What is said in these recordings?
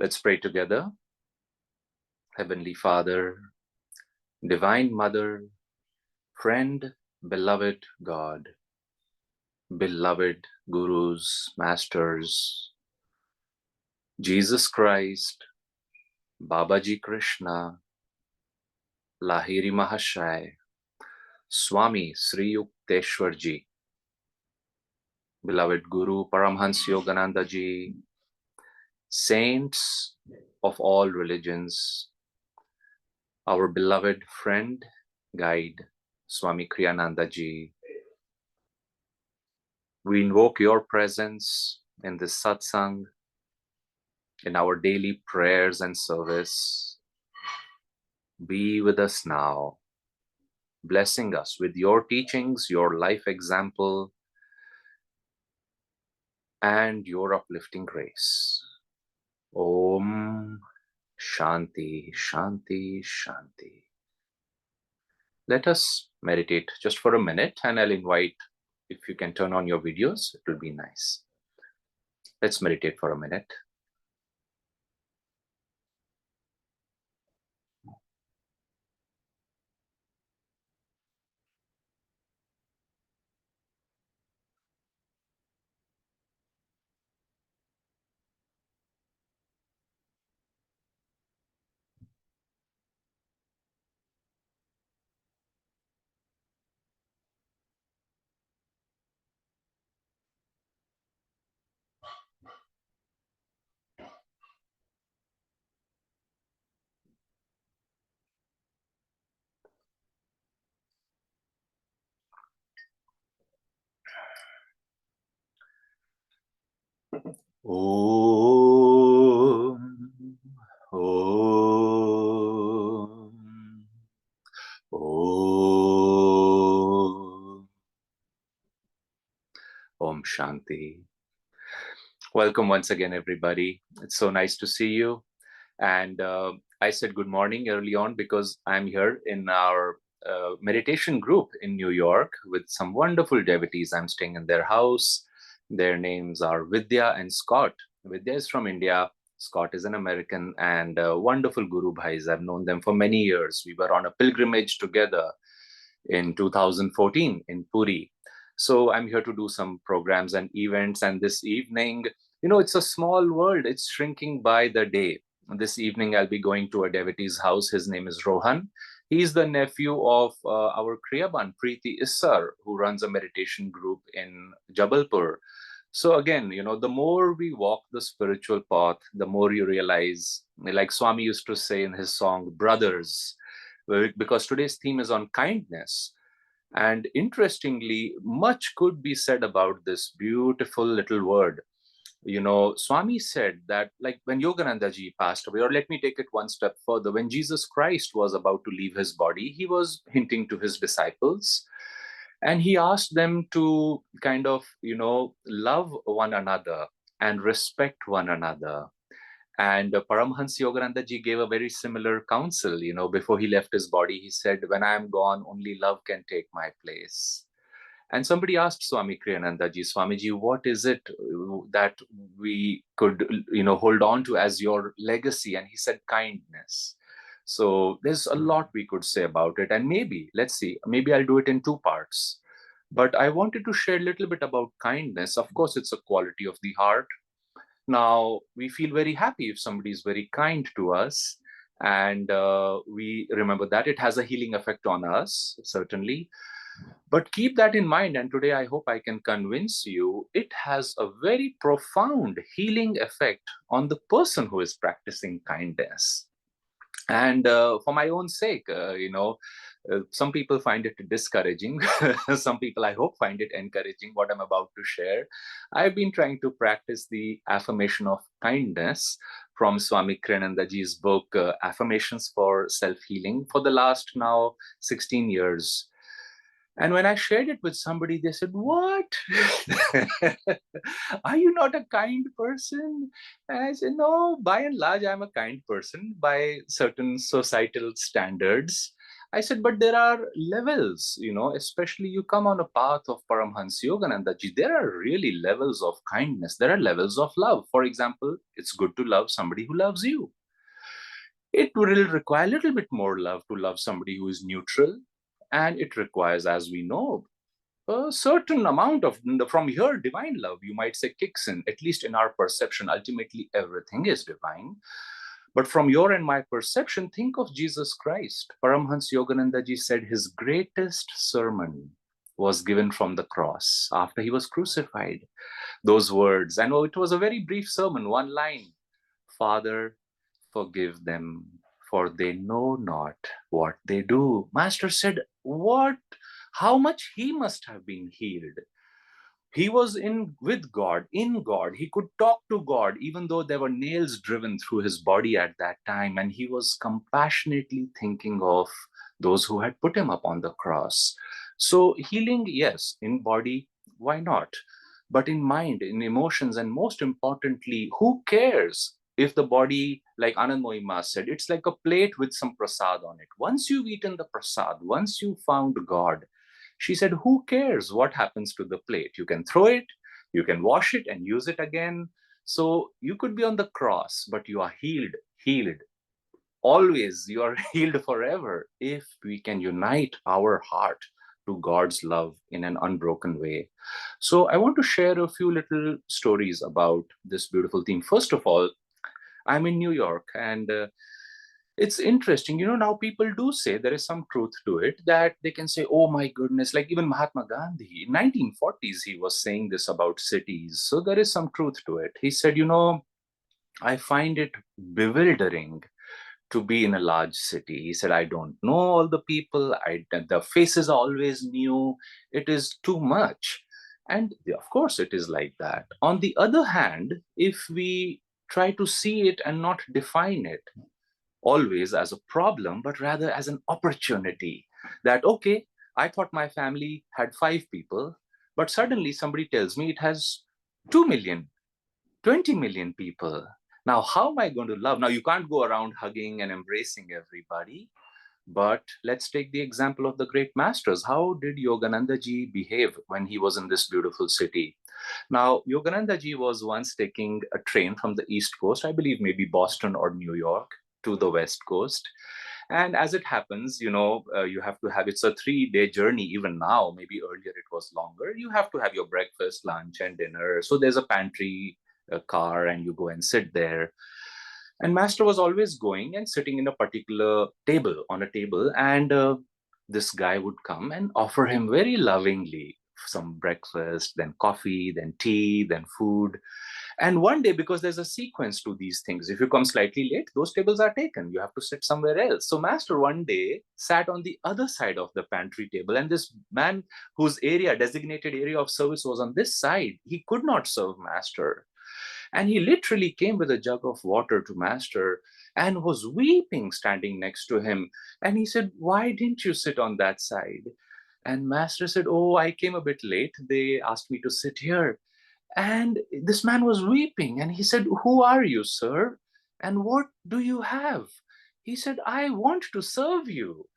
Let's pray together. Heavenly Father, Divine Mother, friend, beloved God, beloved Gurus, Masters, Jesus Christ, Babaji Krishna, Lahiri Mahashai, Swami Sri Yukteswarji, beloved Guru Paramhansa Yogananda ji, saints of all religions, our beloved friend, guide, Swami Kriyananda ji. We invoke your presence in this satsang, in our daily prayers and service. Be with us now, blessing us with your teachings, your life example, and your uplifting grace. Om Shanti, Shanti, Shanti. Let us meditate just for a minute, and I'll invite, if you can turn on your videos, it will be nice. Let's meditate for a minute. Om, Om, Om, Om Shanti. Welcome once again, everybody. It's so nice to see you. And I said good morning early on because I'm here in our meditation group in New York with some wonderful devotees. I'm staying in their house. Their names are Vidya and Scott. Vidya is from India. Scott is an American, and wonderful Guru Bhais. I've known them for many years. We were on a pilgrimage together in 2014 in Puri. So I'm here to do some programs and events. And this evening, it's a small world. It's shrinking by the day. This evening, I'll be going to a devotee's house. His name is Rohan. He's the nephew of our Kriyaban, Preeti Issar, who runs a meditation group in Jabalpur. So again, the more we walk the spiritual path, the more you realize, like Swami used to say in his song, brothers, because today's theme is on kindness. And interestingly, much could be said about this beautiful little word. Swami said that, like, when Yogananda ji passed away, or let me take it one step further, when Jesus Christ was about to leave his body, he was hinting to his disciples, and he asked them to kind of, love one another and respect one another. And Paramhansa Yogananda ji gave a very similar counsel, before he left his body. He said, when I am gone, only love can take my place. And somebody asked Swami Kriyananda ji, Swamiji, what is it that we could, hold on to as your legacy? And he said, kindness. So there's a lot we could say about it. And maybe, let's see, maybe I'll do it in two parts. But I wanted to share a little bit about kindness. Of course, it's a quality of the heart. Now, we feel very happy if somebody is very kind to us. And we remember that it has a healing effect on us, certainly. But keep that in mind. And today, I hope I can convince you it has a very profound healing effect on the person who is practicing kindness. And for my own sake, some people find it discouraging. Some people, I hope, find it encouraging, what I'm about to share. I've been trying to practice the affirmation of kindness from Swami Kriyanandaji's book, Affirmations for Self-Healing, for the last now 16 years. And when I shared it with somebody, they said, what? Are you not a kind person? And I said, no, by and large, I'm a kind person by certain societal standards. I said, but there are levels, especially you come on a path of Paramhansa Yogananda ji, there are really levels of kindness. There are levels of love. For example, it's good to love somebody who loves you. It will require a little bit more love to love somebody who is neutral. And it requires, as we know, a certain amount of, from here, divine love, you might say, kicks in, at least in our perception. Ultimately, everything is divine. But from your and my perception, think of Jesus Christ. Paramhansa Yogananda ji said his greatest sermon was given from the cross after he was crucified. Those words, and it was a very brief sermon, one line: Father, forgive them, for they know not what they do. Master said, what? How much he must have been healed. He was with God, in God. He could talk to God, even though there were nails driven through his body at that time. And he was compassionately thinking of those who had put him up on the cross. So healing, yes, in body, why not? But in mind, in emotions, and most importantly, who cares if the body, like Anand Mohima said, it's like a plate with some prasad on it. Once you've eaten the prasad, once you found God, she said, who cares what happens to the plate? You can throw it, you can wash it and use it again. So you could be on the cross, but you are healed, healed. Always, you are healed forever if we can unite our heart to God's love in an unbroken way. So I want to share a few little stories about this beautiful theme. First of all, I'm in New York, and it's interesting, now people do say there is some truth to it, that they can say, oh my goodness, like even Mahatma Gandhi in 1940s, he was saying this about cities. So there is some truth to it. He said, I find it bewildering to be in a large city. He said, I don't know all the people. The faces are always new. It is too much. And of course, it is like that. On the other hand, if we try to see it and not define it always as a problem, but rather as an opportunity, that, okay, I thought my family had 5 people, but suddenly somebody tells me it has 2 million, 20 million people. Now, how am I going to love? Now, you can't go around hugging and embracing everybody, but let's take the example of the great masters. How did Yogananda ji behave when he was in this beautiful city? Now, Yogananda ji was once taking a train from the East Coast, I believe maybe Boston or New York, to the West Coast. And as it happens, you have to have, it's a 3-day journey even now, maybe earlier it was longer. You have to have your breakfast, lunch, and dinner. So there's a pantry, a car, and you go and sit there. And Master was always going and sitting in a particular table, on a table, and this guy would come and offer him very lovingly some breakfast, then coffee, then tea, then food. And one day, because there's a sequence to these things, if you come slightly late, those tables are taken. You have to sit somewhere else. So Master one day sat on the other side of the pantry table, and this man whose designated area of service was on this side, he could not serve Master. And he literally came with a jug of water to Master and was weeping standing next to him. And he said, why didn't you sit on that side? And Master said, oh, I came a bit late. They asked me to sit here. And this man was weeping. And he said, who are you, sir? And what do you have? He said, I want to serve you.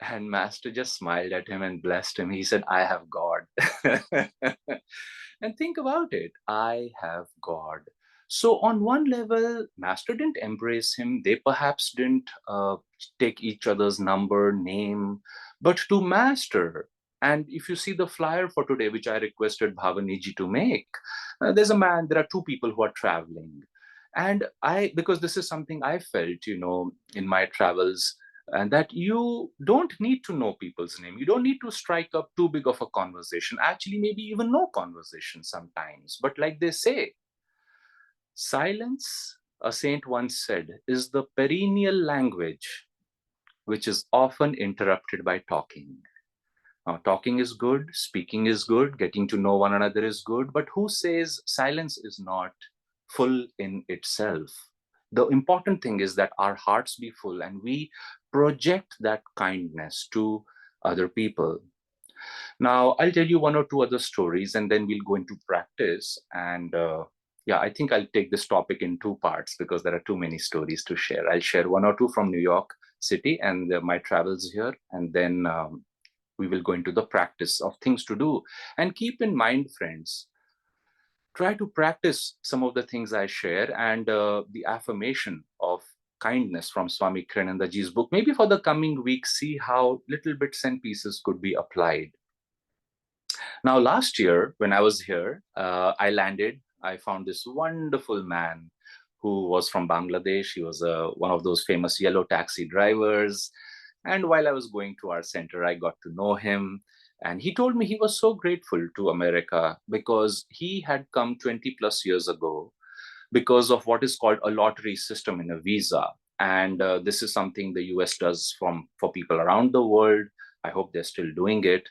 And Master just smiled at him and blessed him. He said, I have God. And think about it. I have God. So on one level, Master didn't embrace him. They perhaps didn't take each other's number, name, but to Master. And if you see the flyer for today, which I requested Bhavaniji to make, there are 2 people who are traveling. And because this is something I felt, in my travels, and that you don't need to know people's name. You don't need to strike up too big of a conversation. Actually, maybe even no conversation sometimes. But like they say, silence, a saint once said, is the perennial language which is often interrupted by talking. Now, talking is good, speaking is good, getting to know one another is good, but who says silence is not full in itself? The important thing is that our hearts be full and we project that kindness to other people. Now, I'll tell you 1 or 2 other stories and then we'll go into practice. And Yeah, I think I'll take this topic in two parts because there are too many stories to share. I'll share one or two from New York City and my travels here, and then we will go into the practice of things to do. And keep in mind, friends, try to practice some of the things I share and the affirmation of kindness from Swami Kriyanandaji's book. Maybe for the coming week, see how little bits and pieces could be applied. Now, last year, when I was here, I landed. I found this wonderful man who was from Bangladesh. He was one of those famous yellow taxi drivers. And while I was going to our center, I got to know him. And he told me he was so grateful to America because he had come 20 plus years ago because of what is called a lottery system in a visa. And this is something the US does for people around the world. I hope they're still doing it.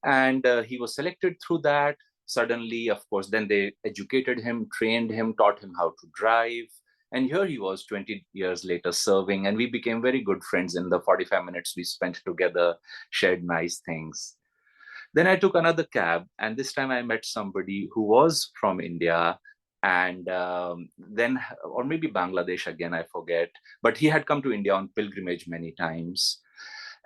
And he was selected through that. Suddenly, of course, then they educated him, trained him, taught him how to drive. And here he was 20 years later serving, and we became very good friends in the 45 minutes we spent together, shared nice things. Then I took another cab, and this time I met somebody who was from India, and then, or maybe Bangladesh again, I forget. But he had come to India on pilgrimage many times.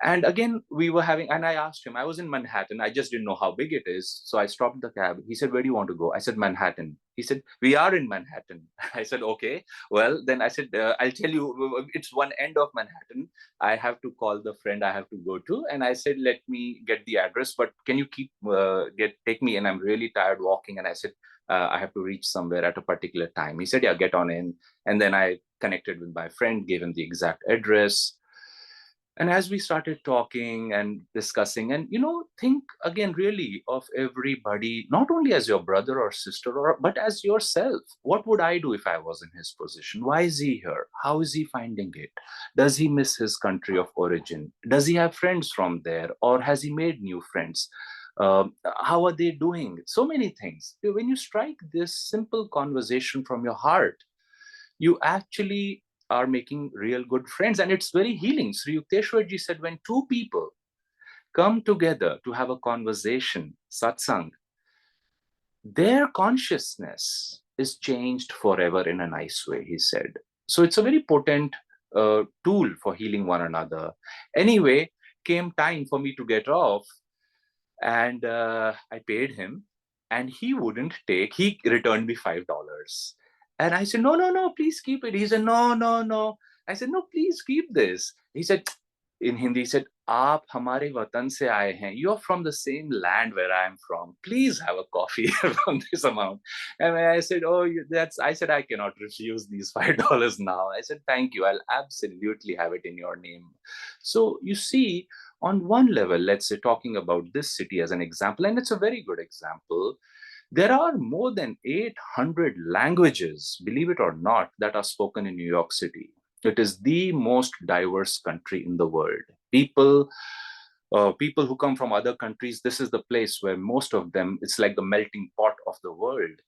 And again, we were having, and I asked him, I was in Manhattan. I just didn't know how big it is. So I stopped the cab. He said, where do you want to go? I said, Manhattan. He said, we are in Manhattan. I said, okay. Well, then I said, I'll tell you, it's one end of Manhattan. I have to call the friend I have to go to. And I said, let me get the address, but can you take me in? I'm really tired walking. And I said, I have to reach somewhere at a particular time. He said, yeah, get on in. And then I connected with my friend, gave him the exact address. And as we started talking and discussing, and think again really of everybody, not only as your brother or sister, but as yourself. What would I do if I was in his position? Why is he here? How is he finding it? Does he miss his country of origin? Does he have friends from there, or has he made new friends? How are they doing? So many things. When you strike this simple conversation from your heart, you actually are making real good friends, and it's very healing. Sri Yukteswarji said, when two people come together to have a conversation, satsang, their consciousness is changed forever in a nice way, he said. So it's a very potent tool for healing one another. Anyway, came time for me to get off, and I paid him, and he wouldn't take. He returned me $5, and I said, "No, no, no, please keep it." He said, "No, no, no." I said, "No, please keep this." He said, in Hindi, he said, "आप हमारे वतन से आए हैं. You're from the same land where I'm from. Please have a coffee from this amount." And I said, "Oh, that's." I said, "I cannot refuse these $5 now." I said, "Thank you. I'll absolutely have it in your name." So you see, on one level, let's say talking about this city as an example, and it's a very good example, there are more than 800 languages, believe it or not, that are spoken in New York City. It is the most diverse country in the world. People who come from other countries, this is the place where most of them, it's like the melting pot of the world.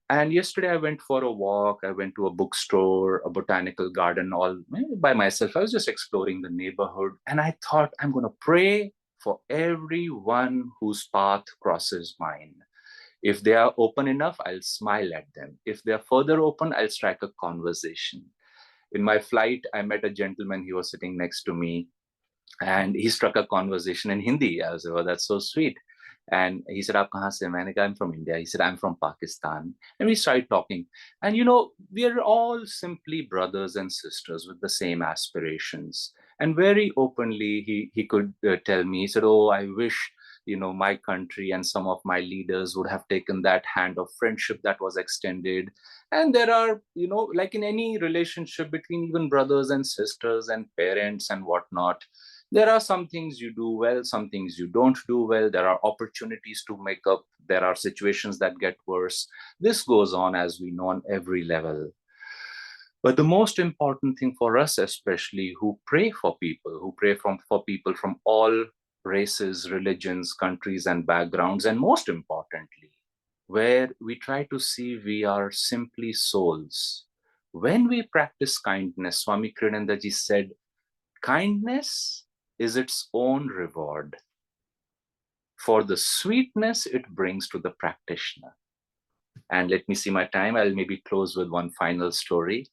And yesterday I went for a walk. I went to a bookstore, a botanical garden, all by myself. I was just exploring the neighborhood. And I thought, I'm going to pray for everyone whose path crosses mine. If they are open enough, I'll smile at them. If they're further open, I'll strike a conversation. In my flight, I met a gentleman. He was sitting next to me, and he struck a conversation in Hindi. I was like, oh, that's so sweet. And he said, "Aap kahan se?" Maine kaha, "I'm from India." He said, "I'm from Pakistan." And we started talking. And we are all simply brothers and sisters with the same aspirations. And very openly, he could tell me, he said, "Oh, I wish my country and some of my leaders would have taken that hand of friendship that was extended." And there are, like in any relationship between even brothers and sisters and parents and whatnot, there are some things you do well, some things you don't do well. There are opportunities to make up. There are situations that get worse. This goes on, as we know, on every level. But the most important thing for us, especially who pray for people, for people from all races, religions, countries, and backgrounds, and most importantly, where we try to see we are simply souls. When we practice kindness, Swami Kriyanandaji said, kindness is its own reward for the sweetness it brings to the practitioner. And let me see my time. I'll maybe close with one final story.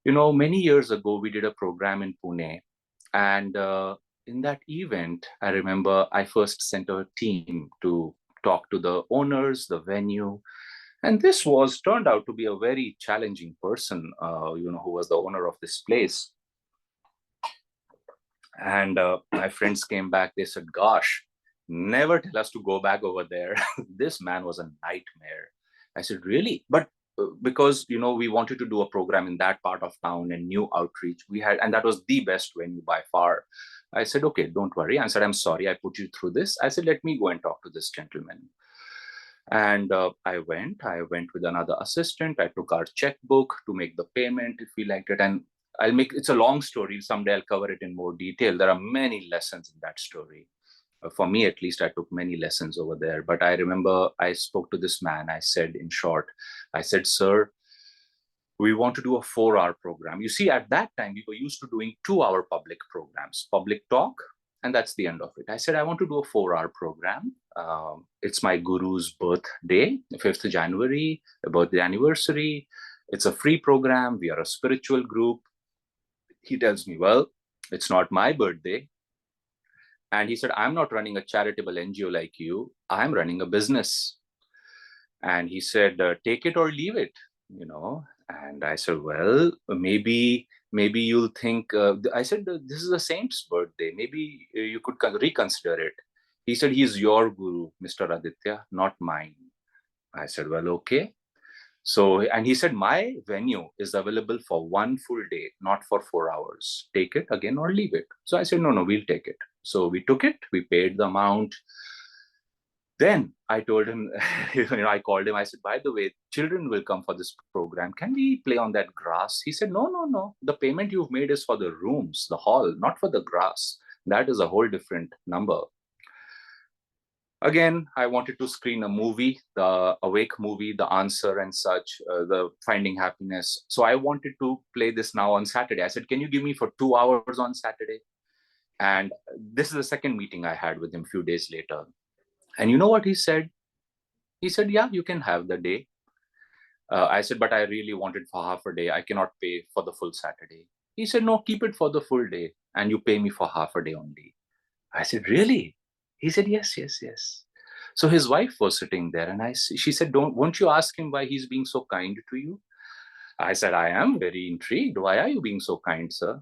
You know, many years ago, we did a program in Pune. And in that event, I remember I first sent a team to talk to the owners, the venue. And this was turned out to be a very challenging person, who was the owner of this place. And my friends came back. They said, "Gosh, never tell us to go back over there." This man was a nightmare. I said, "Really?" But because we wanted to do a program in that part of town and new outreach we had, and that was the best venue by far. I said, "Okay, don't worry." I said, "I'm sorry I put you through this." I said, "Let me go and talk to this gentleman." And I went with another assistant. I took our checkbook to make the payment if we liked it. And it's a long story. Someday I'll cover it in more detail. There are many lessons in that story. For me, at least, I took many lessons over there. But I remember I spoke to this man. I said, in short, I said, "Sir, we want to do a 4-hour program." You see, at that time, we were used to doing 2-hour public programs, public talk, and that's the end of it. I said, "I want to do a 4-hour program. It's my guru's birthday, 5th January, a birthday anniversary. It's a free program. We are a spiritual group." He tells me, "Well, it's not my birthday." And he said, "I'm not running a charitable NGO like you. I'm running a business." And he said, "Take it or leave it, you know." And I said, "Well, maybe you'll think," I said, "This is a saint's birthday. Maybe you could reconsider it." He said, "He's your guru, Mr. Aditya, not mine." I said, "Well, okay." So, and he said, "My venue is available for one full day, not for 4 hours. Take it again or leave it." So I said, "No, we'll take it." So we took it, we paid the amount. Then I told him, I called him. I said, "By the way, children will come for this program. Can we play on that grass?" He said, "No, no, no. The payment you've made is for the rooms, the hall, not for the grass. That is a whole different number." Again, I wanted to screen a movie, the Awake movie, The Answer and such, the Finding Happiness. So I wanted to play this now on Saturday. I said, "Can you give me for 2 hours on Saturday?" And this is the second meeting I had with him a few days later. And you know what he said? He said, "Yeah, you can have the day." I said, "But I really wanted for half a day. I cannot pay for the full Saturday." He said, "No, keep it for the full day and you pay me for half a day only." I said, "Really?" He said, "Yes, yes, yes." So his wife was sitting there and she said, "Won't you ask him why he's being so kind to you?" I said, "I am very intrigued. Why are you being so kind, sir?"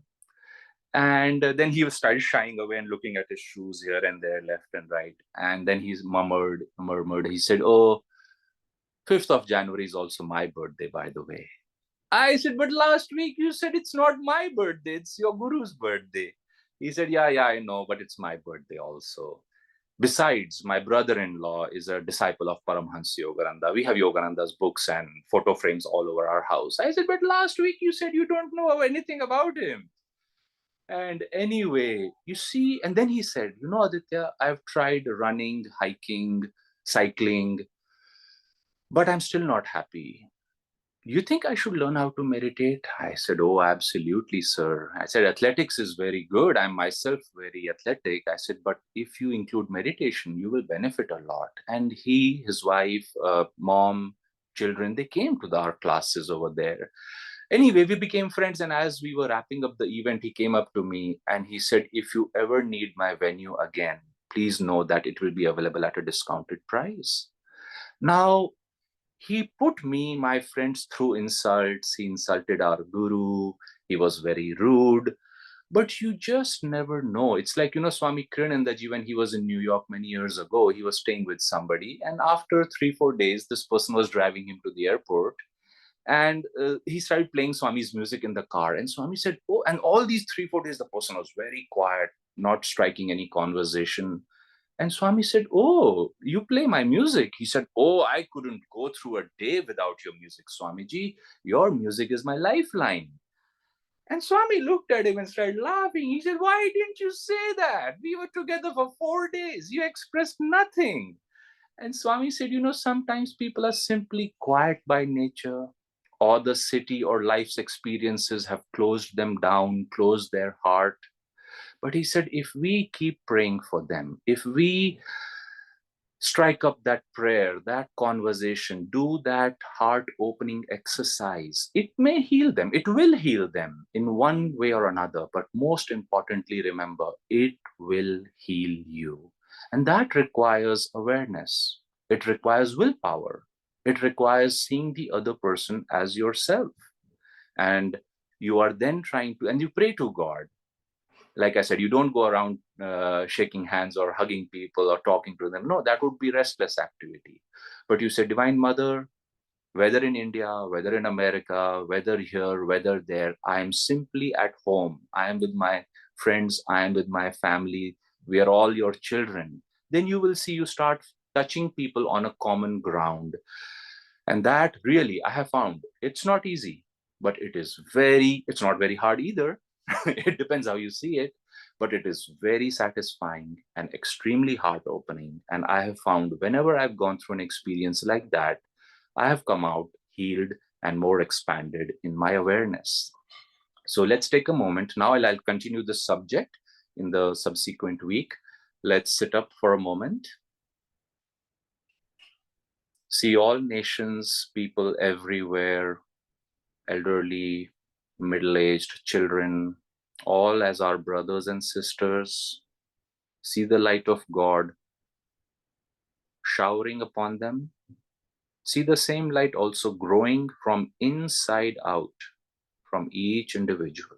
And then he started shying away and looking at his shoes here and there, left and right. And then he's murmured. He said, "Oh, 5th of January is also my birthday, by the way." I said, "But last week you said it's not my birthday, it's your guru's birthday." He said, "Yeah, yeah, I know, but it's my birthday also. Besides, my brother-in-law is a disciple of Paramhansa Yogananda. We have Yogananda's books and photo frames all over our house." I said, "But last week you said you don't know anything about him." And anyway, you see, and then he said, "Aditya, I've tried running, hiking, cycling, but I'm still not happy. You think I should learn how to meditate?" I said, "Oh, absolutely, sir." I said, "Athletics is very good. I'm myself very athletic." I said, "But if you include meditation, you will benefit a lot." And he, his wife, mom, children, they came to our classes over there. Anyway, we became friends. And as we were wrapping up the event, he came up to me and he said, "If you ever need my venue again, please know that it will be available at a discounted price." Now, he put me, my friends, through insults. He insulted our guru. He was very rude. But you just never know. It's like, Swami Kiranandaji, when he was in New York many years ago, he was staying with somebody. And after 3-4 days, this person was driving him to the airport. And he started playing Swami's music in the car. And Swami said, "Oh," and all these 3-4 days, the person was very quiet, not striking any conversation. And Swami said, "Oh, you play my music?" He said, "Oh, I couldn't go through a day without your music, Swamiji. Your music is my lifeline." And Swami looked at him and started laughing. He said, "Why didn't you say that? We were together for 4 days. You expressed nothing." And Swami said, "Sometimes people are simply quiet by nature, or the city or life's experiences have closed them down, closed their heart. But," he said, "if we keep praying for them, if we Strike up that prayer, that conversation, do that heart opening exercise. It may heal them, it will heal them in one way or another. But most importantly, remember, it will heal you. And that requires awareness, it requires willpower, it requires seeing the other person as yourself. And you are then trying to, and you pray to God. Like I said, you don't go around shaking hands or hugging people or talking to them. No, that would be restless activity. But you say, Divine Mother, whether in India, whether in America, whether here, whether there, I am simply at home. I am with my friends, I am with my family. We are all your children. Then you will see you start touching people on a common ground. And that really, I have found it's not easy, but it's not very hard either. It depends how you see it, but it is very satisfying and extremely heart opening. And I have found whenever I've gone through an experience like that, I have come out healed and more expanded in my awareness. So let's take a moment. Now I'll continue the subject in the subsequent week. Let's sit up for a moment. See all nations, people everywhere, elderly, middle-aged, children, all as our brothers and sisters. See the light of God showering upon them. See the same light also growing from inside out, from each individual.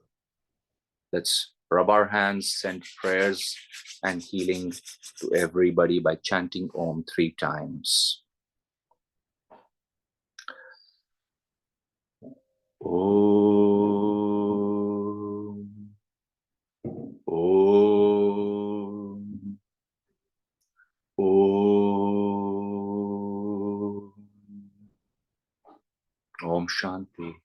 Let's rub our hands, send prayers and healing to everybody by chanting Om 3 times. Om. Om. Om. Om Shanti.